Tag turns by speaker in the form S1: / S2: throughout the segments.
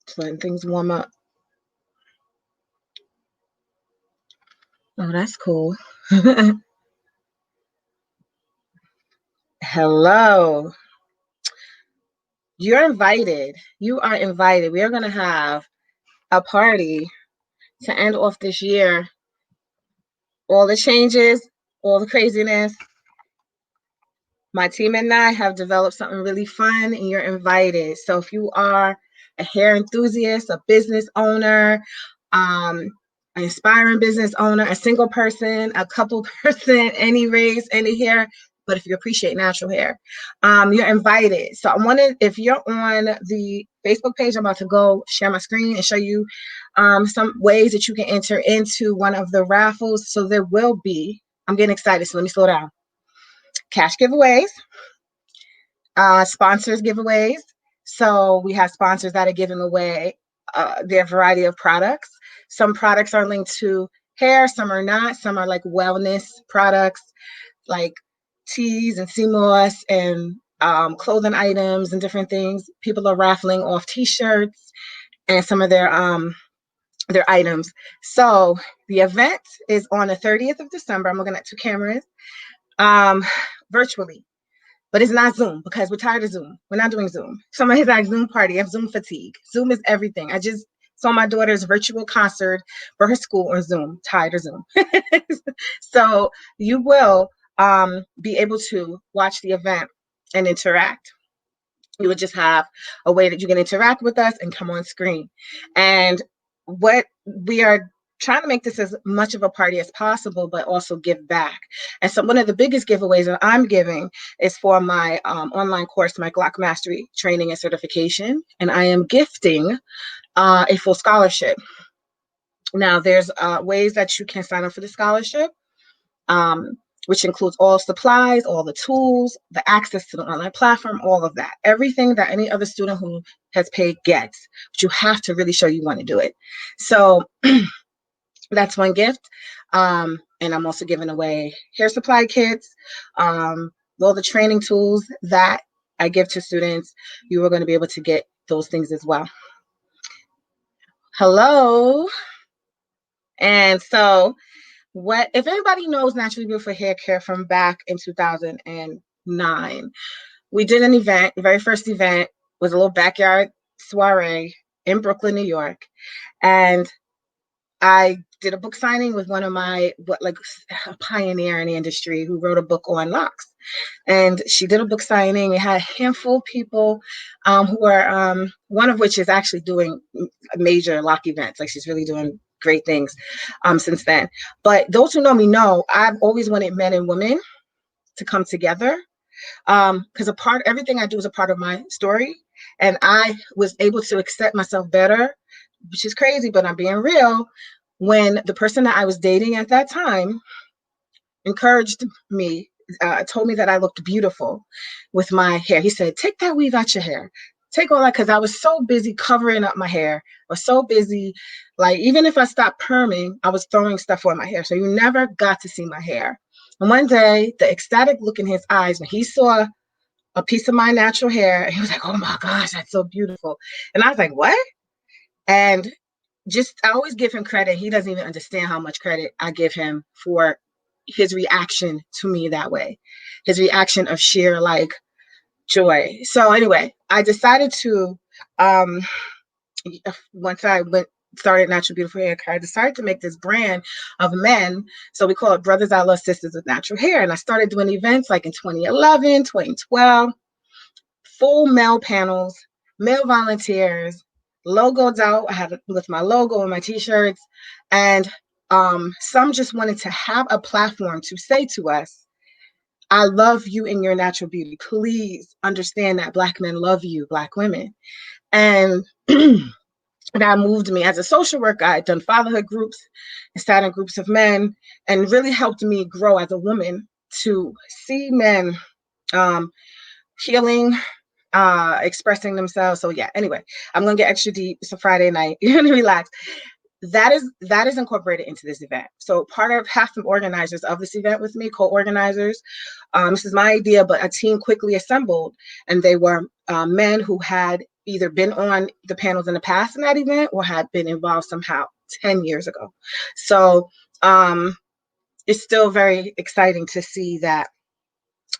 S1: Just letting things warm up. Oh, that's cool. Hello. You're invited. You are invited. We are going to have a party to end off this year. All the changes, all the craziness. My team and I have developed something really fun, and you're invited. So if you are a hair enthusiast, a business owner, an aspiring business owner, a single person, a couple person, any race, any hair, but if you appreciate natural hair, you're invited. So I wanted, if you're on the Facebook page, I'm about to go share my screen and show you some ways that you can enter into one of the raffles. So there will be, I'm getting excited, so let me slow down. Cash giveaways, sponsors giveaways. So we have sponsors that are giving away their variety of products. Some products are linked to hair, some are not. Some are like wellness products, like teas and sea moss and clothing items and different things. People are raffling off T-shirts and some of their items. So the event is on the 30th of December. I'm looking at two cameras, virtually. But it's not Zoom because we're tired of Zoom. We're not doing Zoom. Somebody's like Zoom party. I have Zoom fatigue. Zoom is everything. I just saw my daughter's virtual concert for her school on Zoom. Tired of Zoom. So you will be able to watch the event and interact. You would just have a way that you can interact with us and come on screen. And what we are trying to make this as much of a party as possible, but also give back. And so one of the biggest giveaways that I'm giving is for my online course, my Loc Mastery training and certification. And I am gifting a full scholarship. Now, there's ways that you can sign up for the scholarship, which includes all supplies, all the tools, the access to the online platform, all of that. Everything that any other student who has paid gets, but you have to really show you want to do it. So that's one gift. And I'm also giving away hair supply kits, all the training tools that I give to students. You are going to be able to get those things as well. Hello. And so what if anybody knows Naturally Beautiful Hair Care from back in 2009? We did an event. The very first event was a little backyard soiree in Brooklyn, New York. And I did a book signing with one of my, a pioneer in the industry who wrote a book on locks. And she did a book signing. It had a handful of people who are, one of which is actually doing major lock events. Like she's really doing great things since then. But those who know me know I've always wanted men and women to come together because everything I do is a part of my story. And I was able to accept myself better, which is crazy, but I'm being real, when the person that I was dating at that time encouraged me, told me that I looked beautiful with my hair. He said, take that weave out your hair. Take all that, because I was so busy covering up my hair. I was so busy, like even if I stopped perming, I was throwing stuff on my hair. So you never got to see my hair. And one day, the ecstatic look in his eyes when he saw a piece of my natural hair, he was like, oh my gosh, that's so beautiful. And I was like, what? And I always give him credit. He doesn't even understand how much credit I give him for his reaction to me that way. His reaction of sheer joy. So anyway, I decided to, once I started Natural Beautiful Hair Care, I decided to make this brand of men. So we call it Brothers I Love Sisters with Natural Hair. And I started doing events like in 2011, 2012, full male panels, male volunteers, logos out. I had it with my logo and my t-shirts. And some just wanted to have a platform to say to us, I love you in your natural beauty. Please understand that Black men love you, Black women. And that moved me. As a social worker, I had done fatherhood groups and sat in groups of men, and really helped me grow as a woman to see men healing, expressing themselves. So yeah, anyway, I'm gonna get extra deep. It's a Friday night. You're gonna relax. That is incorporated into this event. So half the organizers of this event with me, co-organizers, this is my idea, but a team quickly assembled, and they were men who had either been on the panels in the past in that event or had been involved somehow 10 years ago. So it's still very exciting to see that,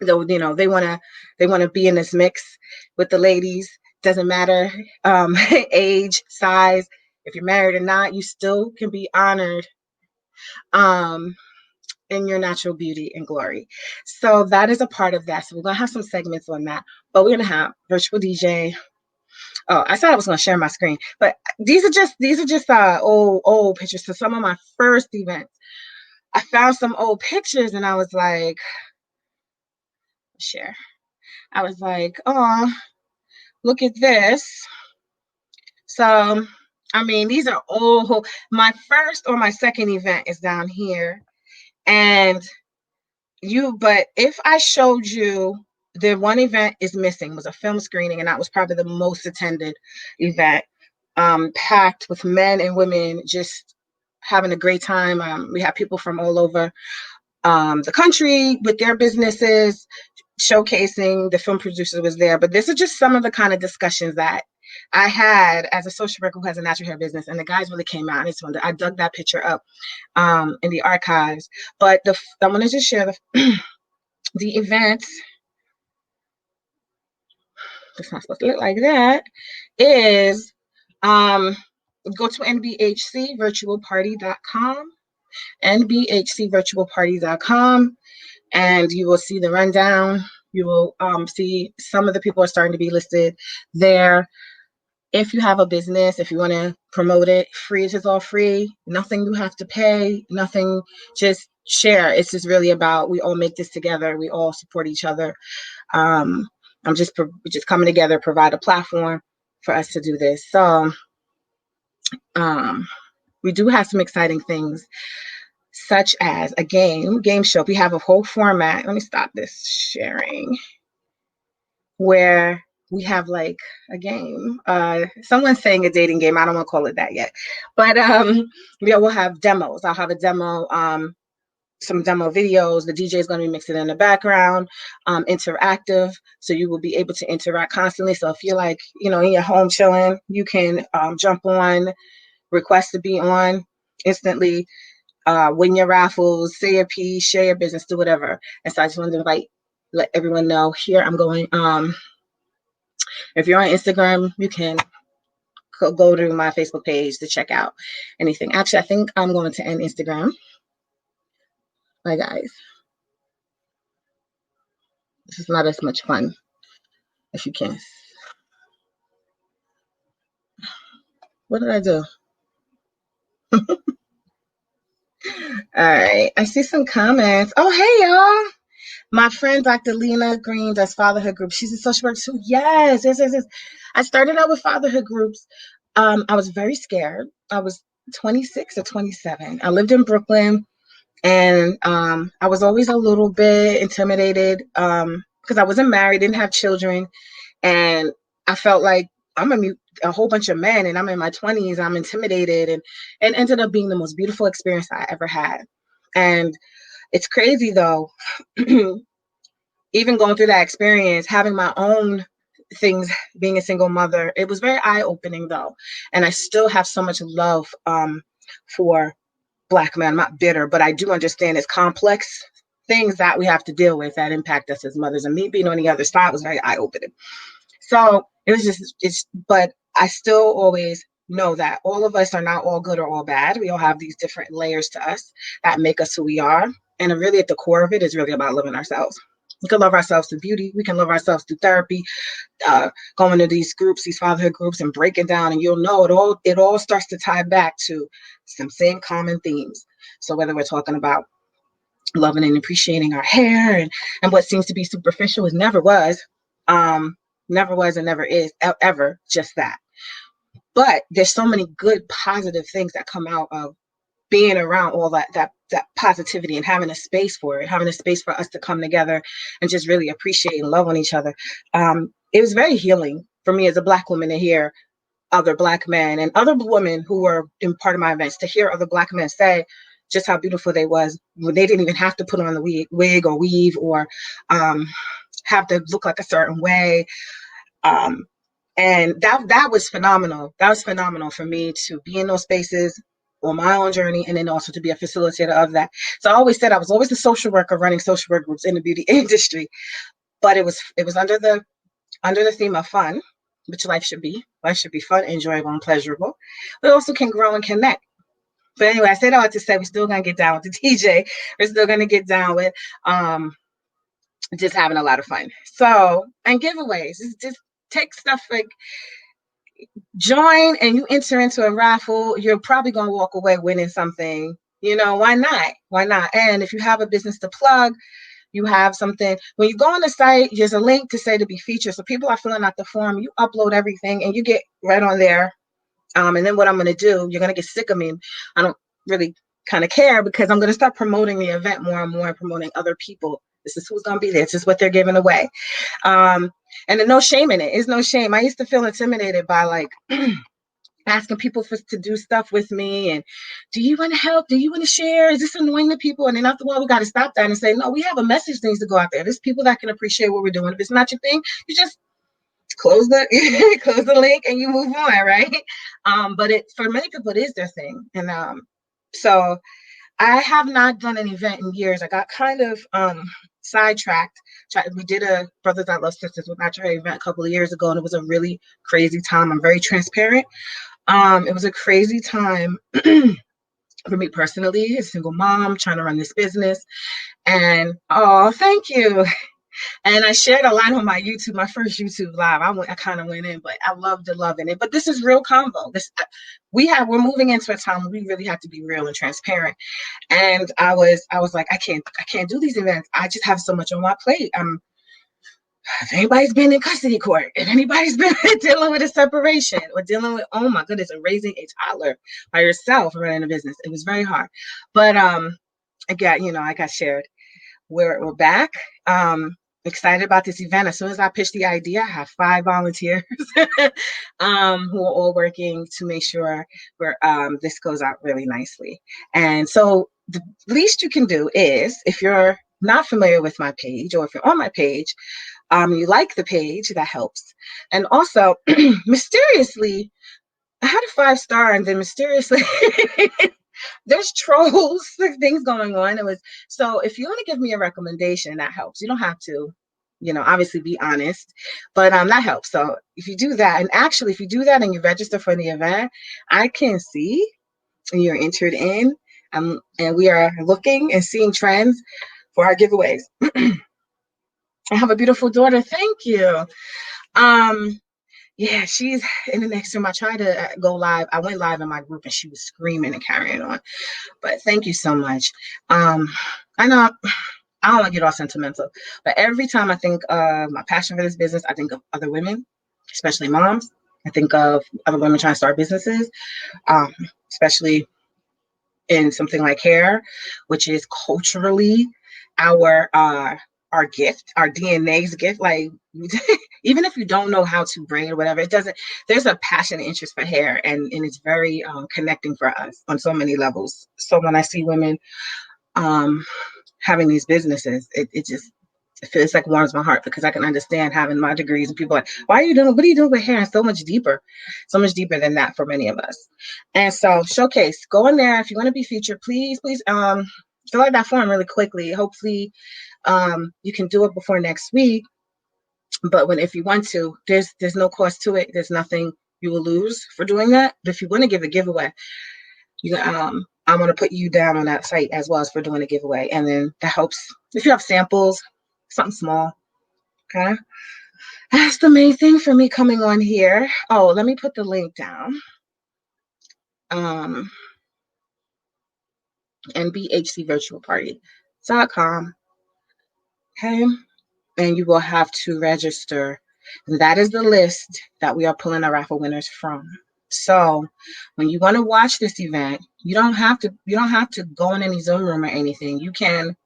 S1: though, they want to be in this mix with the ladies. Doesn't matter age, size. If you're married or not, you still can be honored in your natural beauty and glory. So that is a part of that. So we're gonna have some segments on that, but we're gonna have virtual DJ. Oh, I said I was gonna share my screen, but these are just old pictures. So some of my first events, I found some old pictures and I was like, share. I was like, oh, look at this. So, I mean, these are old. My first or my second event is down here. And but if I showed you, the one event is missing, was a film screening, and that was probably the most attended event, packed with men and women just having a great time. We have people from all over the country with their businesses showcasing. The film producer was there, but this is just some of the kind of discussions that I had as a social worker who has a natural hair business, and the guys really came out. I dug that picture up in the archives. But I want to just share the event. It's not supposed to look like that. Is go to nbhcvirtualparty.com, nbhcvirtualparty.com, and you will see the rundown. You will see some of the people are starting to be listed there. If you have a business, if you want to promote it, free, it is all free. Nothing you have to pay, nothing, just share. It's just really about, we all make this together. We all support each other. I'm just coming together, provide a platform for us to do this. So we do have some exciting things, such as a game show. We have a whole format. Let me stop this sharing, where we have like a game. Someone's saying a dating game. I don't want to call it that yet. But we'll have demos. I'll have a demo, some demo videos. The DJ is going to be mixing in the background, interactive. So you will be able to interact constantly. So if you're like, in your home chilling, you can jump on, request to be on instantly, win your raffles, say your piece, share your business, do whatever. And so I just wanted to let everyone know here I'm going. If you're on Instagram, you can go to my Facebook page to check out anything. Actually, I think I'm going to end Instagram. Bye, guys. This is not as much fun if you can. What did I do? All right. I see some comments. Oh, hey, y'all. My friend, Dr. Lena Green, does fatherhood groups. She's a social worker too. Yes. I started out with fatherhood groups. I was very scared. I was 26 or 27. I lived in Brooklyn, and I was always a little bit intimidated because I wasn't married, didn't have children, and I felt like I'm a whole bunch of men, and I'm in my 20s. I'm intimidated, and ended up being the most beautiful experience I ever had. And it's crazy though. Even going through that experience, having my own things, being a single mother, it was very eye-opening though. And I still have so much love for Black men. I'm not bitter, but I do understand it's complex things that we have to deal with that impact us as mothers. And me being on the other side was very eye-opening. So it was but I still always know that all of us are not all good or all bad. We all have these different layers to us that make us who we are. And really at the core of it is really about loving ourselves. We can love ourselves through beauty. We can love ourselves through therapy, going to these groups, these fatherhood groups, and breaking down. And you'll know it all starts to tie back to some same common themes. So whether we're talking about loving and appreciating our hair and what seems to be superficial, it never was and never is ever just that. But there's so many good positive things that come out of being around all that positivity and having a space for it, having a space for us to come together and just really appreciate and love on each other. It was very healing for me as a Black woman to hear other Black men and other women who were in part of my events, to hear other Black men say just how beautiful they was when they didn't even have to put on the wig or weave or have to look like a certain way. And that was phenomenal. That was phenomenal for me to be in those spaces on my own journey, and then also to be a facilitator of that. So I always said I was always a social worker running social work groups in the beauty industry, but it was under the theme of fun, which life should be. Life should be fun, enjoyable, and pleasurable, but also can grow and connect. But anyway, I said all to say we're still gonna get down with the TJ. We're still gonna get down with just having a lot of fun. So, and giveaways, just take stuff like join and you enter into a raffle. You're probably gonna walk away winning something. Why not? Why not? And if you have a business to plug, you have something. When you go on the site, there's a link to say to be featured. So people are filling out the form. You upload everything, and you get right on there. And then what I'm going to do, you're going to get sick of me. I don't really kind of care because I'm going to start promoting the event more and more, and promoting other people. This is who's going to be there. This is what they're giving away. And there's no shame in it. It's no shame. I used to feel intimidated by like asking people to do stuff with me. And do you want to help? Do you want to share? Is this annoying to people? And then after a while, we got to stop that and say, no, we have a message that needs to go out there. There's people that can appreciate what we're doing. If it's not your thing, you just close the link and you move on, right? But for many people it is their thing. And so I have not done an event in years. I got kind of sidetracked. We did a Brothers That Love Sisters with Natural Hair event a couple of years ago, and it was a really crazy time. I'm very transparent. It was a crazy time for me personally, a single mom trying to run this business. And thank you. And I shared a line on my YouTube, my first YouTube live. I kind of went in, but I loved loving it. But this is real convo. We're moving into a time where we really have to be real and transparent. And I was like, I can't do these events. I just have so much on my plate. If anybody's been in custody court, if anybody's been dealing with a separation or dealing with, oh my goodness, and raising a toddler by yourself and running a business, it was very hard. But I got shared. We're back. Excited about this event. As soon as I pitched the idea, I have 5 volunteers who are all working to make sure this goes out really nicely. And so the least you can do is, if you're not familiar with my page, or if you're on my page, you like the page, that helps. And also, mysteriously, I had a 5-star, and then mysteriously there's trolls, things going on. So if you want to give me a recommendation, that helps. You don't have to, obviously be honest, but that helps. So if you do that, and actually if you do that and you register for the event, I can see and you're entered in, and we are looking and seeing trends for our giveaways. I have a beautiful daughter. Thank you. Yeah, she's in the next room. I tried to go live. I went live in my group and she was screaming and carrying on. But thank you so much. I know I don't want to get all sentimental, but every time I think of my passion for this business, I think of other women, especially moms. I think of other women trying to start businesses, especially in something like hair, which is culturally our gift, our DNA's gift. Like, even if you don't know how to braid or whatever, there's a passion and interest for hair, and it's very connecting for us on so many levels. So when I see women having these businesses, it feels like warms my heart, because I can understand having my degrees and people are like, what are you doing with hair? It's so much deeper than that for many of us. And so Showcase, go in there. If you want to be featured, please fill out that form really quickly. Hopefully you can do it before next week. But if you want to, there's no cost to it. There's nothing you will lose for doing that. But if you want to give a giveaway, I want to put you down on that site as well as for doing a giveaway. And then that helps if you have samples, something small. Okay. That's the main thing for me coming on here. Oh, let me put the link down. NBHCvirtualparty.com. Okay. And you will have to register. And that is the list that we are pulling our raffle winners from. So when you want to watch this event, you don't have to go in any Zoom room or anything. You can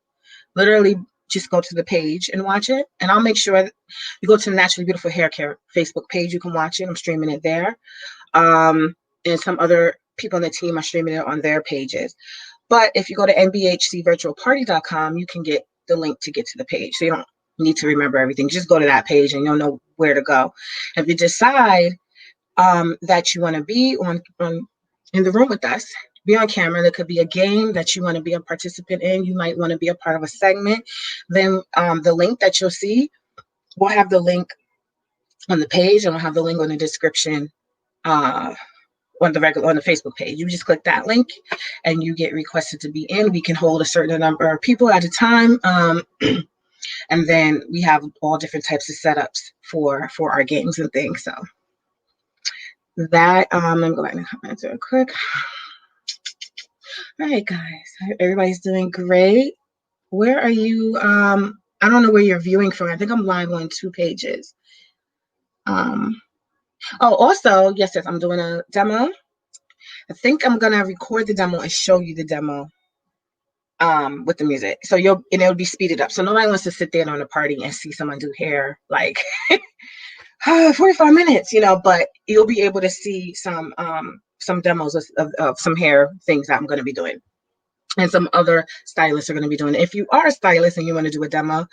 S1: literally just go to the page and watch it. And I'll make sure that you go to the Naturally Beautiful Hair Care Facebook page. You can watch it. I'm streaming it there. And some other people on the team are streaming it on their pages. But if you go to nbhcvirtualparty.com, you can get the link to get to the page. So you don't need to remember everything, just go to that page and you'll know where to go. If you decide that you want to be on in the room with us, be on camera, there could be a game that you want to be a participant in, you might want to be a part of a segment, then the link that you'll see, we'll have the link on the page and we'll have the link on the description on the Facebook page. You just click that link and you get requested to be in. We can hold a certain number of people at a time. And then we have all different types of setups for our games and things. So that let me go back and comment real quick. All right, guys. Everybody's doing great. Where are you? I don't know where you're viewing from. I think I'm live on 2 pages. Oh, also, yes, I'm doing a demo. I think I'm gonna record the demo and show you the demo with the music. So it'll be speeded up. So nobody wants to sit there on a party and see someone do hair like 45 minutes, but you'll be able to see some demos of some hair things that I'm going to be doing. And some other stylists are going to be doing it. If you are a stylist and you want to do a demo,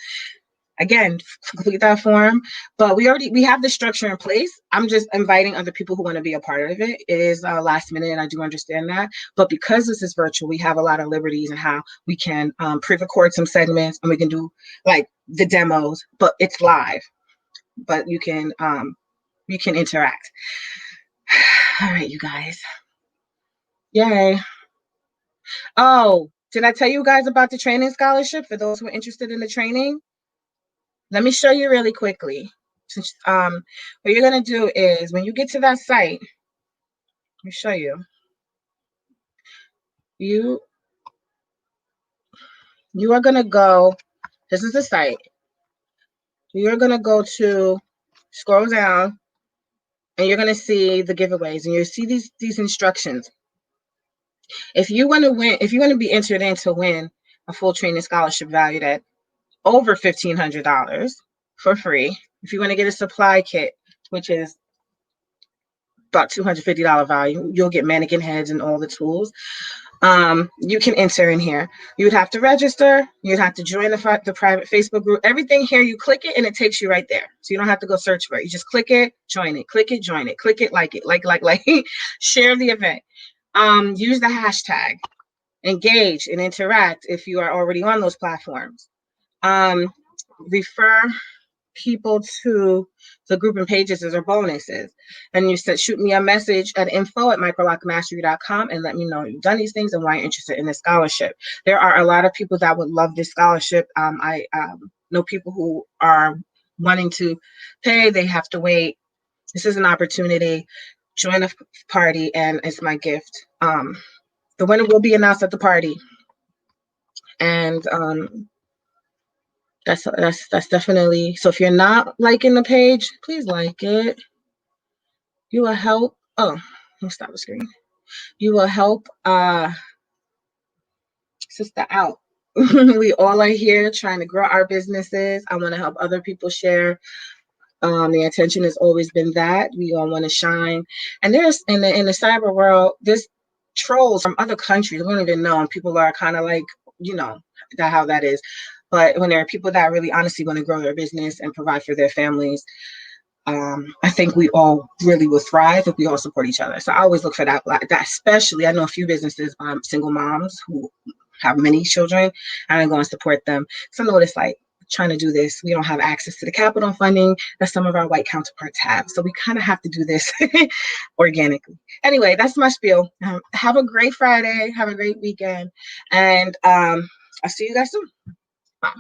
S1: again, complete that form. But we have the structure in place. I'm just inviting other people who want to be a part of it. It is last minute, and I do understand that. But because this is virtual, we have a lot of liberties in how we can pre-record some segments, and we can do like the demos, but it's live. But you can interact. All right, you guys. Yay. Oh, did I tell you guys about the training scholarship for those who are interested in the training? Let me show you really quickly. What you're going to do is when you get to that site, let me show you. You are going to go, this is the site. You're going to go to, scroll down, and you're going to see the giveaways, and you'll see these instructions. If you want to be entered in to win a full training scholarship valued at over $1,500 for free, if you want to get a supply kit, which is about $250 value, you'll get mannequin heads and all the tools. You can enter in here. You would have to register. You'd have to join the private Facebook group. Everything here, you click it and it takes you right there. So you don't have to go search for it. You just click it, join it, click it, join it, click it, like, share the event. Use the hashtag, engage and interact if you are already on those platforms. Refer people to the group and pages as bonuses. And you said, shoot me a message at info@microlockmastery.com and let me know you've done these things and why you're interested in this scholarship. There are a lot of people that would love this scholarship. I know people who are wanting to pay, they have to wait. This is an opportunity. Join a party, and it's my gift. The winner will be announced at the party. And that's definitely, so if you're not liking the page, please like it. You will help. Oh, let me stop the screen. You will help sister out. We all are here trying to grow our businesses. I want to help other people share. The intention has always been that we all want to shine. And there's in the cyber world, there's trolls from other countries. We don't even know. And people are kind of like, how that is. But when there are people that really honestly want to grow their business and provide for their families, I think we all really will thrive if we all support each other. So I always look for that, especially, I know a few businesses, single moms who have many children, and I go and support them. So I notice, like, trying to do this, we don't have access to the capital funding that some of our white counterparts have. So we kind of have to do this organically. Anyway, that's my spiel. Have a great Friday. Have a great weekend. And I'll see you guys soon. Bye.